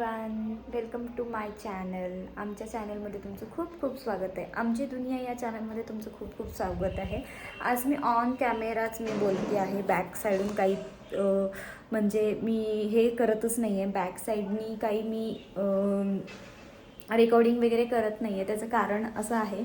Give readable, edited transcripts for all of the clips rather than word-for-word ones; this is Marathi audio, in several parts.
Everyone, welcome to my channel. आमच्या चॅनलमध्ये तुमचं खूप खूप स्वागत आहे. आमची दुनिया या चॅनलमध्ये तुमचं खूप खूप स्वागत आहे. आज मी ऑन कॅमेराच बोलते आहे. बॅक साईडून काही म्हणजे मी हे करतच नाही आहे. बॅक साईडनी काही मी रेकॉर्डिंग वगैरे करत नाही आहे. त्याचं कारण असं आहे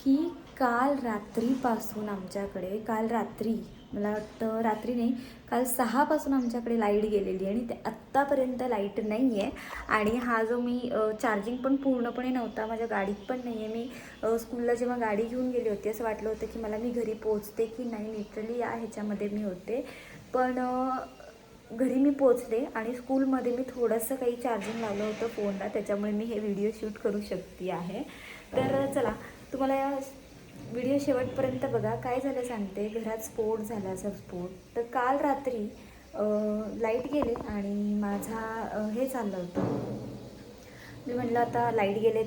की काल रात्रीपासून आमच्याकडे, काल रात्री मला वाटतं रात्री नाही, काल 6 पासून आमच्याकडे लाईट गेलेली आणि ते आत्तापर्यंत लाईट नाही आहे. आणि हा जो मी चार्जिंग पण पूर्णपणे नव्हता, माझ्या गाडीत पण नाही आहे. मी स्कूलला जेव्हा गाडी घेऊन गेली होती असं वाटलं होतं की मला मी घरी पोचते की नाही, लिटरली या ह्याच्यामध्ये मी होते. पण घरी मी पोचले आणि स्कूलमध्ये मी थोडंसं काही चार्जिंग लावलं होतं फोनला, त्याच्यामुळे मी हे व्हिडिओ शूट करू शकते आहे. तर चला, तुम्हाला या व्हिडिओ शेवटपर्यंत बघा. काय झालं सांगते. घरात स्फोट झाला, असा स्फोट. तर काल रात्री लाईट गेले आणि माझा हे चाललं होतं. मी म्हटलं आता लाईट गेले,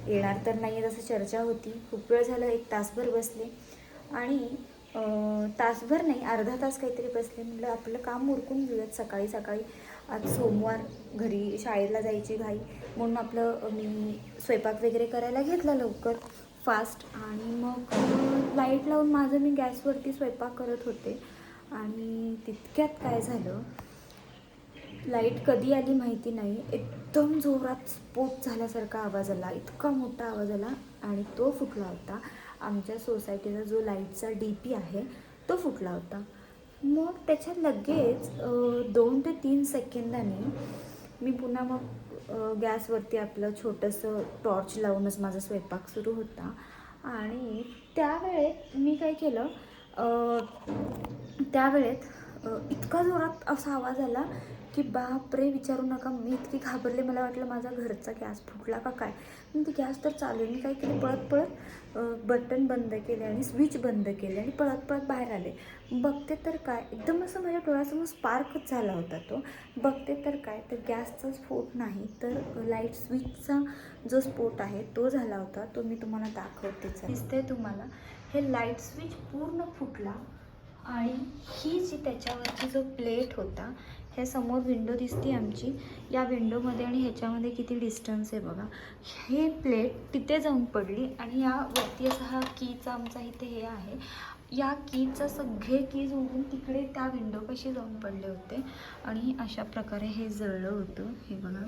येणार तर नाही आहे जसं चर्चा होती. खूप वेळ झालं, 1 तासभर बसले आणि तासभर नाही, अर्धा तास काहीतरी बसले. म्हटलं आपलं काम उरकून घेऊयात सकाळी सकाळी. आज सोमवार, घरी शाळेला जायची घाई, म्हणून आपलं मी स्वयंपाक वगैरे करायला घेतला लवकर फास्ट. आणि मग लाईट लावून माझं मी गॅसवरती स्वयंपाक करत होते आणि तितक्यात काय झालं, लाईट कधी आली माहिती नाही, एकदम जोरात स्फोट झाल्यासारखा आवाज आला. इतका मोठा आवाज आला आणि तो फुटला होता. आमच्या सोसायटीचा जो लाईटचा DP आहे तो फुटला होता. मग त्याच्या लगेच 2 ते 3 सेकंदांनी मी पुन्हा मग गॅसवरती आपलं छोटंसं टॉर्च लावूनच माझा स्वयंपाक सुरू होता. आणि त्यावेळेत मी काय केलं, त्यावेळेत इतका जोरात असा आवाज आला की बापरे, विचारू नका. मी इतकी घाबरले, मला वाटलं माझा घरचा गॅस फुटला का काय. मग ती गॅस तर चालू आहे. मी काय केलं, पळत पळत बटन बंद केले आणि स्विच बंद केले आणि पळत पळत बाहेर आले. बघते तर काय, एकदम असं माझ्या डोळ्यासमोर स्पार्कच झाला होता तो. बघते तर काय, तर गॅसचा स्फोट नाही तर लाईट स्विचचा जो स्फोट आहे तो झाला होता. तो मी तुम्हाला दाखवतेच. दिसते तुम्हाला, हे लाईट स्विच पूर्ण फुटला. आणि ही जी त्याच्यावरची जो प्लेट होता, हे समोर विंडो दिसते आमची, या विंडोमध्ये आणि ह्याच्यामध्ये किती डिस्टन्स आहे बघा. हे प्लेट तिथे जाऊन पडली आणि या वरती असा हा कीचा आमचा इथे हे आहे, या कीचं सगळे कीज उडून तिकडे त्या विंडोपाशी जाऊन पडले होते. आणि अशा प्रकारे हे जळलं होतं. हे बघा,